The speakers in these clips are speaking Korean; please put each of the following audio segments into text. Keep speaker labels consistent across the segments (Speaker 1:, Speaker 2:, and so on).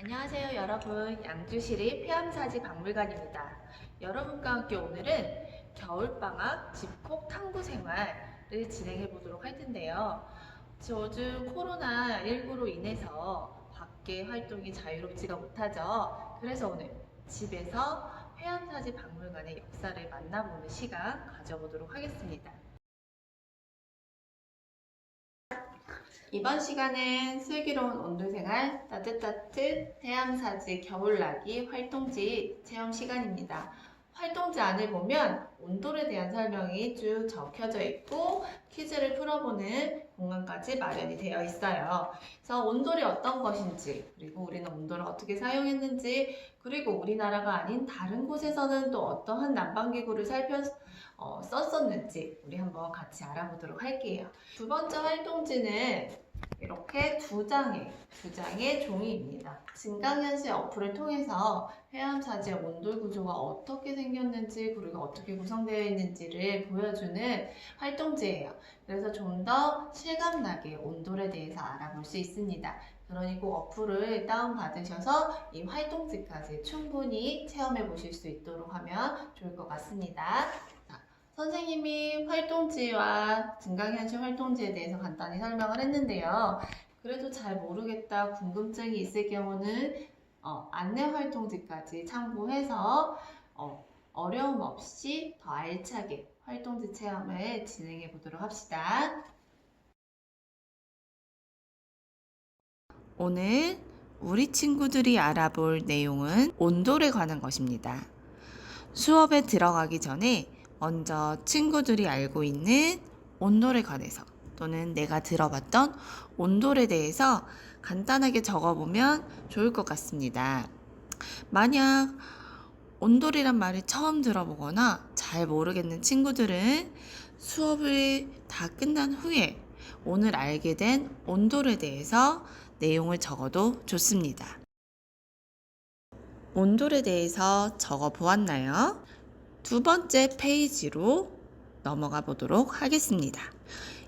Speaker 1: 안녕하세요 여러분, 양주시립 해암사지 박물관입니다. 여러분과 함께 오늘은 겨울방학 집콕 탐구 생활을 진행해 보도록 할 텐데요. 요즘 코로나19로 인해서 밖에 활동이 자유롭지가 못하죠. 그래서 오늘 집에서 해암사지 박물관의 역사를 만나보는 시간 가져보도록 하겠습니다. 이번 시간은 슬기로운 온도생활 따뜻따뜻 해암사지 겨울나기 활동지 체험 시간입니다. 활동지 안을 보면 온돌에 대한 설명이 쭉 적혀져 있고 퀴즈를 풀어보는 공간까지 마련이 되어 있어요. 그래서 온돌이 어떤 것인지, 그리고 우리는 온돌을 어떻게 사용했는지, 그리고 우리나라가 아닌 다른 곳에서는 또 어떠한 난방기구를 썼었는지 우리 한번 같이 알아보도록 할게요. 두 번째 활동지는 이렇게 두 장의 종이입니다. 증강현실 어플을 통해서 해암사지의 온돌 구조가 어떻게 생겼는지 그리고 어떻게 구성되어 있는지를 보여주는 활동지예요. 그래서 좀 더 실감나게 온돌에 대해서 알아볼 수 있습니다. 그러니 꼭 어플을 다운받으셔서 이 활동지까지 충분히 체험해 보실 수 있도록 하면 좋을 것 같습니다. 선생님이 활동지와 증강현실 활동지에 대해서 간단히 설명을 했는데요. 그래도 잘 모르겠다, 궁금증이 있을 경우는 안내 활동지까지 참고해서 어려움 없이 더 알차게 활동지 체험을 진행해 보도록 합시다. 오늘 우리 친구들이 알아볼 내용은 온돌에 관한 것입니다. 수업에 들어가기 전에 먼저 친구들이 알고 있는 온돌에 관해서 또는 내가 들어봤던 온돌에 대해서 간단하게 적어보면 좋을 것 같습니다. 만약 온돌이란 말을 처음 들어보거나 잘 모르겠는 친구들은 수업을 다 끝난 후에 오늘 알게 된 온돌에 대해서 내용을 적어도 좋습니다. 온돌에 대해서 적어 보았나요? 두 번째 페이지로 넘어가 보도록 하겠습니다.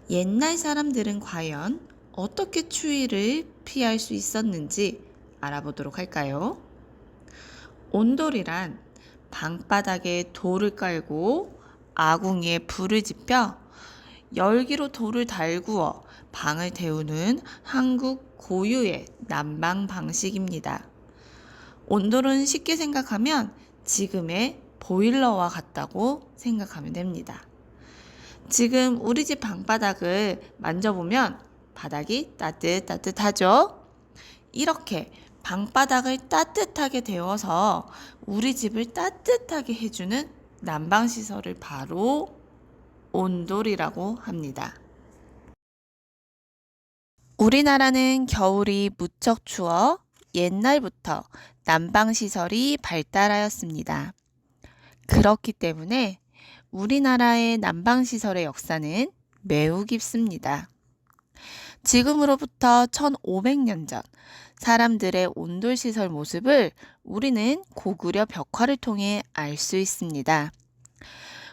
Speaker 1: 옛날 사람들은 과연 어떻게 추위를 피할 수 있었는지 알아보도록 할까요? 온돌이란 방바닥에 돌을 깔고 아궁이에 불을 지펴 열기로 돌을 달구어 방을 데우는 한국 고유의 난방 방식입니다. 온돌은 쉽게 생각하면 지금의 보일러와 같다고 생각하면 됩니다. 지금 우리 집 방바닥을 만져보면 바닥이 따뜻하죠? 이렇게 방바닥을 따뜻하게 데워서 우리 집을 따뜻하게 해주는 난방시설을 바로 온돌이라고 합니다. 우리나라는 겨울이 무척 추워 옛날부터 난방시설이 발달하였습니다. 그렇기 때문에 우리나라의 난방시설의 역사는 매우 깊습니다. 지금으로부터 1500년 전 사람들의 온돌시설 모습을 우리는 고구려 벽화를 통해 알 수 있습니다.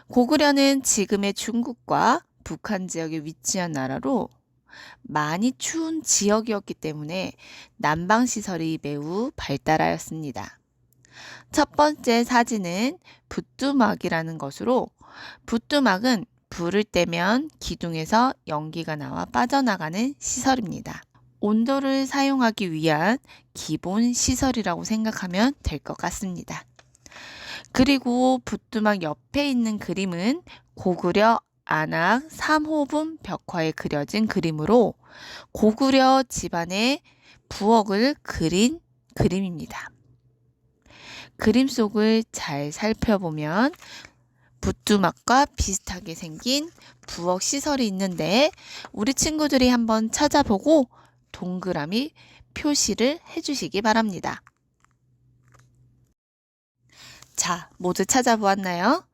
Speaker 1: 고구려는 지금의 중국과 북한 지역에 위치한 나라로 많이 추운 지역이었기 때문에 난방시설이 매우 발달하였습니다. 첫 번째 사진은 붓두막이라는 것으로 붓두막은 불을 떼면 기둥에서 연기가 나와 빠져나가는 시설입니다. 온돌을 사용하기 위한 기본 시설이라고 생각하면 될 것 같습니다. 그리고 붓두막 옆에 있는 그림은 고구려 안악 3호분 벽화에 그려진 그림으로 고구려 집안의 부엌을 그린 그림입니다. 그림 속을 잘 살펴보면 붓두막과 비슷하게 생긴 부엌 시설이 있는데 우리 친구들이 한번 찾아보고 동그라미 표시를 해주시기 바랍니다. 자, 모두 찾아보았나요?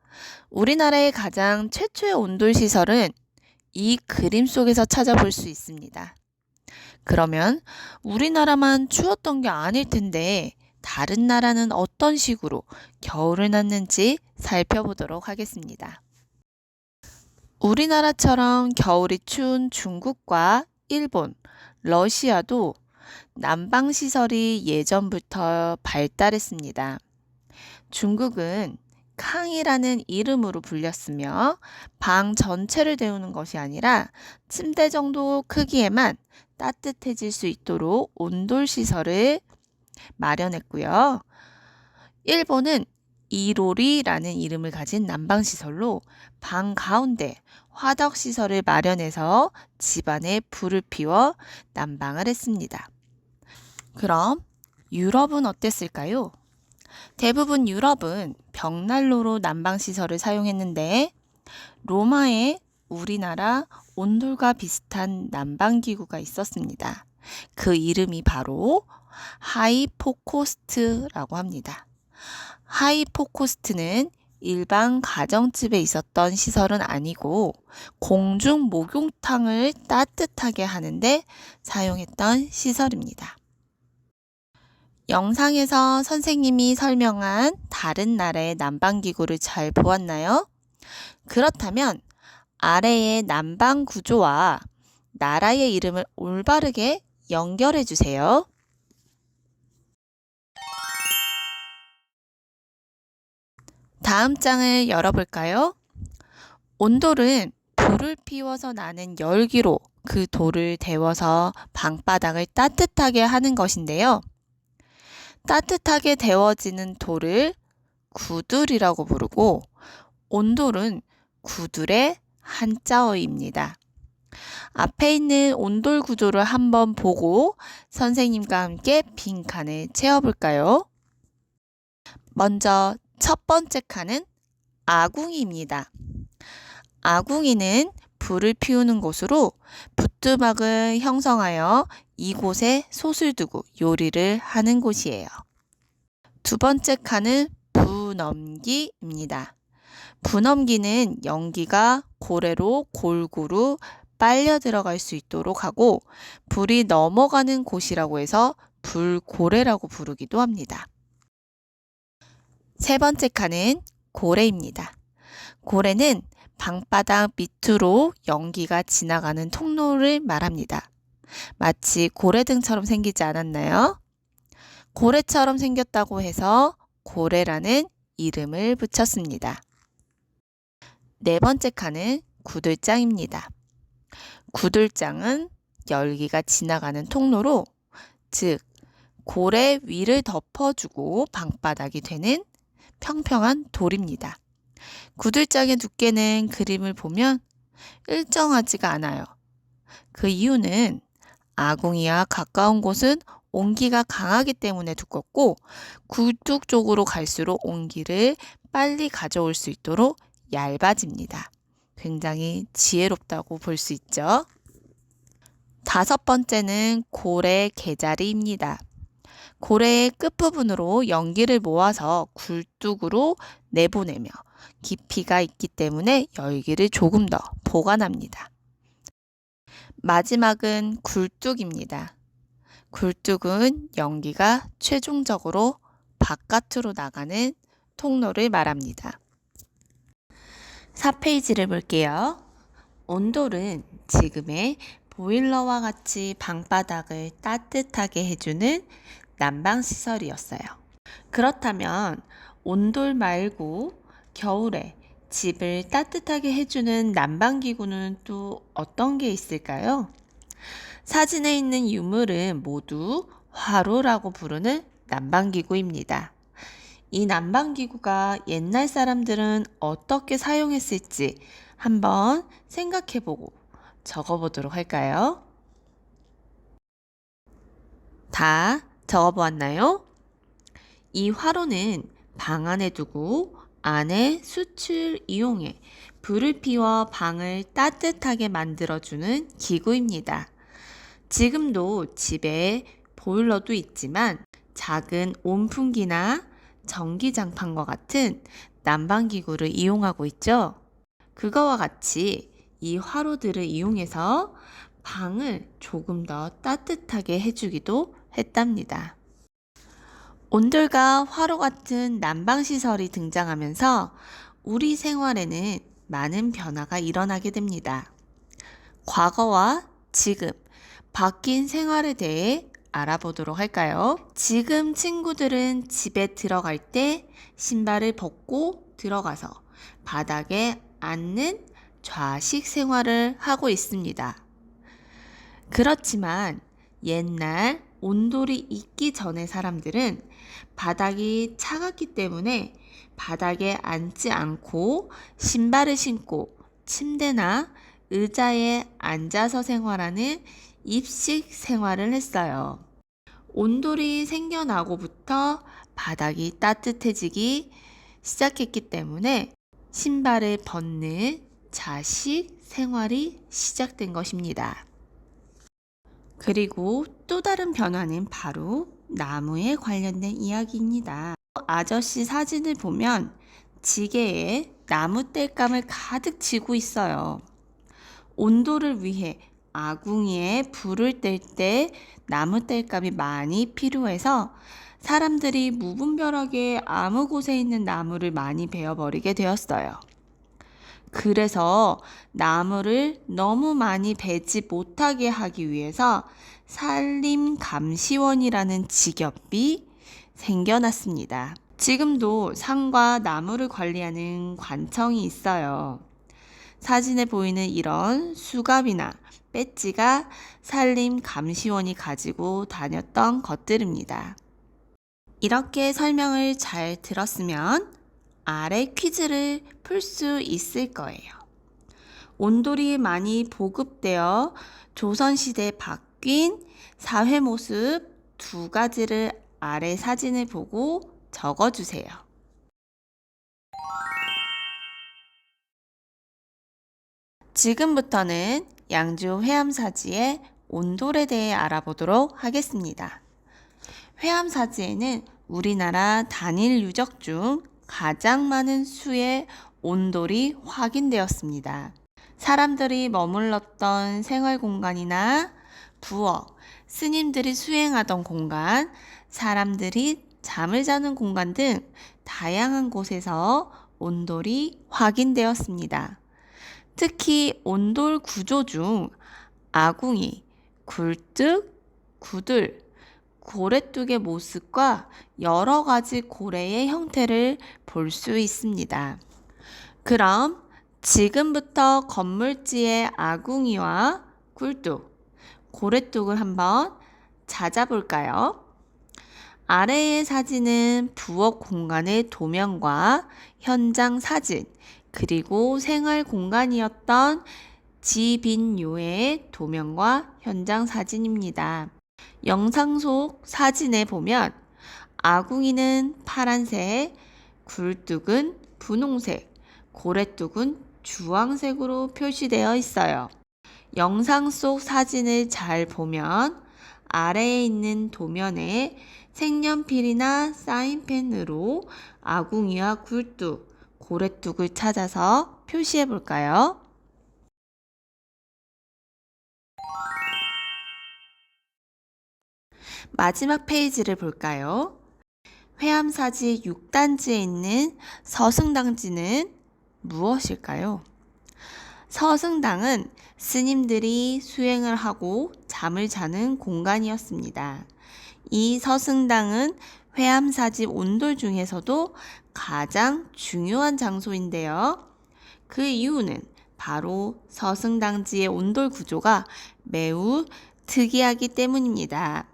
Speaker 1: 우리나라의 가장 최초의 온돌 시설은 이 그림 속에서 찾아볼 수 있습니다. 그러면 우리나라만 추웠던 게 아닐 텐데 다른 나라는 어떤 식으로 겨울을 났는지 살펴보도록 하겠습니다. 우리나라처럼 겨울이 추운 중국과 일본, 러시아도 난방시설이 예전부터 발달했습니다. 중국은 캉이라는 이름으로 불렸으며 방 전체를 데우는 것이 아니라 침대 정도 크기에만 따뜻해질 수 있도록 온돌 시설을 마련했고요. 일본은 이로리라는 이름을 가진 난방시설로 방 가운데 화덕시설을 마련해서 집안에 불을 피워 난방을 했습니다. 그럼 유럽은 어땠을까요? 대부분 유럽은 벽난로로 난방시설을 사용했는데 로마에 우리나라 온돌과 비슷한 난방기구가 있었습니다. 그 이름이 바로 하이포코스트라고 합니다. 하이포코스트는 일반 가정집에 있었던 시설은 아니고 공중 목욕탕을 따뜻하게 하는데 사용했던 시설입니다. 영상에서 선생님이 설명한 다른 나라의 난방기구를 잘 보았나요? 그렇다면 아래의 난방 구조와 나라의 이름을 올바르게 연결해 주세요. 다음 장을 열어볼까요? 온돌은 불을 피워서 나는 열기로 그 돌을 데워서 방바닥을 따뜻하게 하는 것인데요. 따뜻하게 데워지는 돌을 구들이라고 부르고 온돌은 구들의 한자어입니다. 앞에 있는 온돌 구조를 한번 보고 선생님과 함께 빈칸을 채워볼까요? 먼저 첫 번째 칸은 아궁이입니다. 아궁이는 불을 피우는 곳으로 부뚜막을 형성하여 이곳에 솥을 두고 요리를 하는 곳이에요. 두 번째 칸은 부넘기입니다. 부넘기는 연기가 고래로 골고루 빨려 들어갈 수 있도록 하고 불이 넘어가는 곳이라고 해서 불고래라고 부르기도 합니다. 세 번째 칸은 고래입니다. 고래는 방바닥 밑으로 연기가 지나가는 통로를 말합니다. 마치 고래등처럼 생기지 않았나요? 고래처럼 생겼다고 해서 고래라는 이름을 붙였습니다. 네 번째 칸은 구들장입니다. 구들장은 열기가 지나가는 통로로, 즉 고래 위를 덮어주고 방바닥이 되는 평평한 돌입니다. 구들장의 두께는 그림을 보면 일정하지가 않아요. 그 이유는 아궁이와 가까운 곳은 온기가 강하기 때문에 두껍고 굴뚝 쪽으로 갈수록 온기를 빨리 가져올 수 있도록 얇아집니다. 굉장히 지혜롭다고 볼 수 있죠. 다섯 번째는 고래 개자리입니다. 고래의 끝부분으로 연기를 모아서 굴뚝으로 내보내며 깊이가 있기 때문에 열기를 조금 더 보관합니다. 마지막은 굴뚝입니다. 굴뚝은 연기가 최종적으로 바깥으로 나가는 통로를 말합니다. 4페이지를 볼게요. 온돌은 지금의 보일러와 같이 방바닥을 따뜻하게 해주는 난방시설이었어요. 그렇다면 온돌 말고 겨울에 집을 따뜻하게 해주는 난방기구는 또 어떤 게 있을까요? 사진에 있는 유물은 모두 화로라고 부르는 난방기구입니다. 이 난방기구가 옛날 사람들은 어떻게 사용했을지 한번 생각해보고 적어보도록 할까요? 다 적어보았나요? 이 화로는 방 안에 두고 안에 숯을 이용해 불을 피워 방을 따뜻하게 만들어주는 기구입니다. 지금도 집에 보일러도 있지만 작은 온풍기나 전기장판과 같은 난방기구를 이용하고 있죠. 그거와 같이 이 화로들을 이용해서 방을 조금 더 따뜻하게 해주기도 했답니다. 온돌과 화로 같은 난방시설이 등장하면서 우리 생활에는 많은 변화가 일어나게 됩니다. 과거와 지금 바뀐 생활에 대해
Speaker 2: 알아보도록 할까요? 지금 친구들은 집에 들어갈 때 신발을 벗고 들어가서 바닥에 앉는 좌식 생활을 하고 있습니다. 그렇지만 옛날 온돌이 있기 전의 사람들은 바닥이 차갑기 때문에 바닥에 앉지 않고 신발을 신고 침대나 의자에 앉아서 생활하는 입식 생활을 했어요. 온돌이 생겨나고부터 바닥이 따뜻해지기 시작했기 때문에 신발을 벗는 자식 생활이 시작된 것입니다. 그리고 또 다른 변화는 바로 나무에 관련된 이야기입니다. 아저씨 사진을 보면 지게에 나무 땔감을 가득 쥐고 있어요. 온돌을 위해 아궁이에 불을 뗄 때 나무 땔감이 많이 필요해서 사람들이 무분별하게 아무 곳에 있는 나무를 많이 베어버리게 되었어요. 그래서 나무를 너무 많이 베지 못하게 하기 위해서 산림감시원이라는 직업이 생겨났습니다. 지금도 산과 나무를 관리하는 관청이 있어요. 사진에 보이는 이런 수갑이나 배지가 산림감시원이 가지고 다녔던 것들입니다. 이렇게 설명을 잘 들었으면 아래 퀴즈를 풀 수 있을 거예요. 온돌이 많이 보급되어 조선시대에 바뀐 사회 모습 두 가지를 아래 사진을 보고 적어주세요. 지금부터는 양주 회암사지의 온돌에 대해 알아보도록 하겠습니다. 회암사지에는 우리나라 단일 유적 중 가장 많은 수의 온돌이 확인되었습니다. 사람들이 머물렀던 생활 공간이나 부엌, 스님들이 수행하던 공간, 사람들이 잠을 자는 공간 등 다양한 곳에서 온돌이 확인되었습니다. 특히 온돌 구조 중 아궁이, 굴뚝, 구들, 고래뚝의 모습과 여러 가지 고래의 형태를 볼 수 있습니다. 그럼 지금부터 건물지의 아궁이와 굴뚝, 고래뚝을 한번 찾아볼까요? 아래의 사진은 부엌 공간의 도면과 현장 사진, 그리고 생활 공간이었던 지빈요의 도면과 현장 사진입니다. 영상 속 사진에 보면 아궁이는 파란색, 굴뚝은 분홍색, 고래뚝은 주황색으로 표시되어 있어요. 영상 속 사진을 잘 보면 아래에 있는 도면에 색연필이나 사인펜으로 아궁이와 굴뚝, 고래뚝을 찾아서 표시해 볼까요? 마지막 페이지를 볼까요? 회암사지 6단지에 있는 서승당지는 무엇일까요? 서승당은 스님들이 수행을 하고 잠을 자는 공간이었습니다. 이 서승당은 회암사지 온돌 중에서도 가장 중요한 장소인데요. 그 이유는 바로 서승당지의 온돌 구조가 매우 특이하기 때문입니다.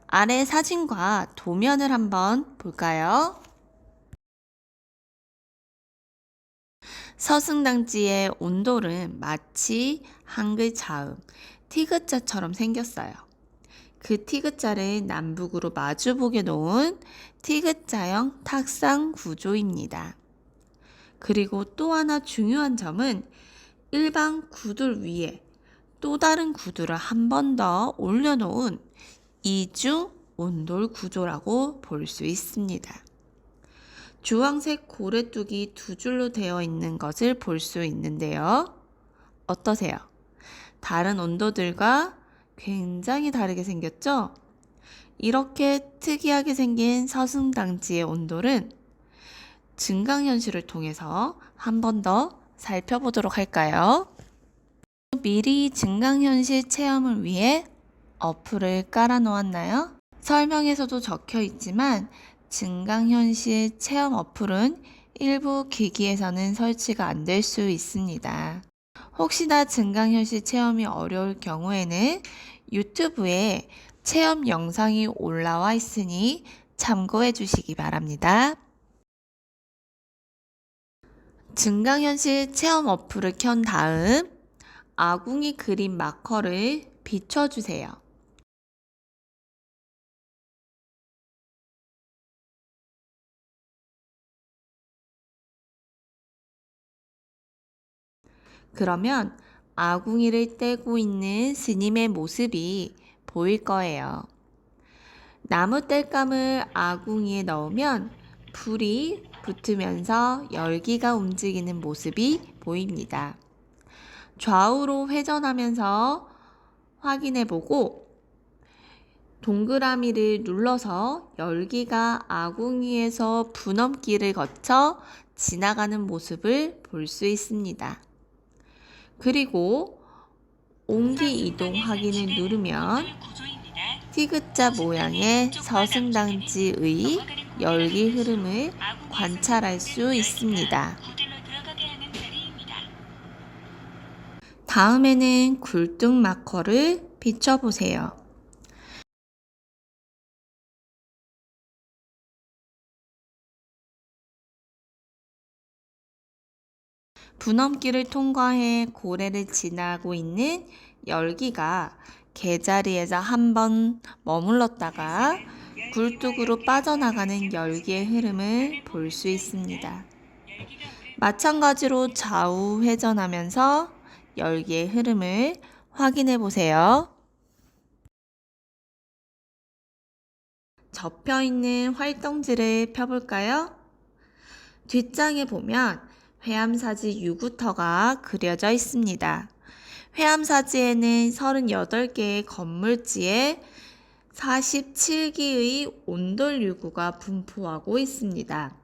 Speaker 2: 아래 사진과 도면을 한번 볼까요? 서승당지의 온돌은 마치 한글 자음, 티귿자처럼 생겼어요. 그 티귿자를 남북으로 마주보게 놓은 티귿자형 탁상 구조입니다. 그리고 또 하나 중요한 점은 일반 구들 위에 또 다른 구두를 한 번 더 올려놓은 이중 온돌 구조라고 볼 수 있습니다. 주황색 고래뚝이 두 줄로 되어 있는 것을 볼 수 있는데요. 어떠세요? 다른 온도들과 굉장히 다르게 생겼죠? 이렇게 특이하게 생긴 서승당지의 온돌은 증강현실을 통해서 한 번 더 살펴보도록 할까요? 미리 증강현실 체험을 위해 어플을 깔아 놓았나요? 설명에서도 적혀 있지만 증강현실 체험 어플은 일부 기기에서는 설치가 안 될 수 있습니다. 혹시나 증강현실 체험이 어려울 경우에는 유튜브에 체험 영상이 올라와 있으니 참고해 주시기 바랍니다. 증강현실 체험 어플을 켠 다음 아궁이 그림 마커를 비춰주세요. 그러면 아궁이를 떼고 있는 스님의 모습이 보일 거예요. 나무 땔감을 아궁이에 넣으면 불이 붙으면서 열기가 움직이는 모습이 보입니다. 좌우로 회전하면서 확인해 보고 동그라미를 눌러서 열기가 아궁이에서 분엄기를 거쳐 지나가는 모습을 볼 수 있습니다. 그리고 옹기 이동 확인을 누르면 T자 모양의 서승당지의 열기 흐름을 관찰할 수 있습니다. 다음에는 굴뚝 마커를 비춰보세요. 분엄기를 통과해 고래를 지나고 있는 열기가 개자리에서 한번 머물렀다가 굴뚝으로 빠져나가는 열기의 흐름을 볼 수 있습니다. 마찬가지로 좌우 회전하면서 열기의 흐름을 확인해 보세요. 접혀 있는 활동지를 펴볼까요? 뒷장에 보면 회암사지 유구터가 그려져 있습니다. 회암사지에는 38개의 건물지에 47기의 온돌 유구가 분포하고 있습니다.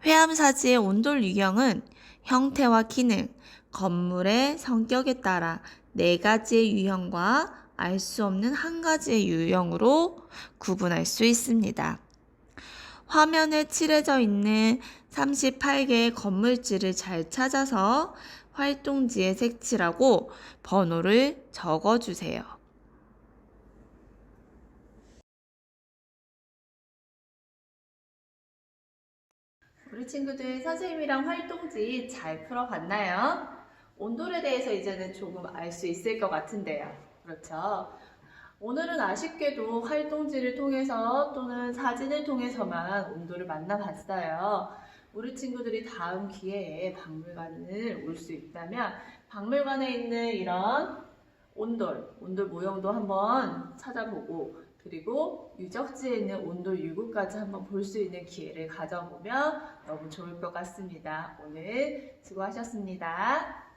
Speaker 2: 회암사지의 온돌 유형은 형태와 기능, 건물의 성격에 따라 4가지의 유형과 알 수 없는 한 가지의 유형으로 구분할 수 있습니다. 화면에 칠해져 있는 38개의 건물지를 잘 찾아서 활동지에 색칠하고 번호를 적어주세요.
Speaker 1: 우리 친구들 선생님이랑 활동지 잘 풀어봤나요? 온돌에 대해서 이제는 조금 알 수 있을 것 같은데요. 그렇죠? 오늘은 아쉽게도 활동지를 통해서 또는 사진을 통해서만 온돌을 만나봤어요. 우리 친구들이 다음 기회에 박물관을 올 수 있다면 박물관에 있는 이런 온돌 모형도 한번 찾아보고 그리고 유적지에 있는 온돌 유구까지 한번 볼 수 있는 기회를 가져보면 너무 좋을 것 같습니다. 오늘 수고하셨습니다.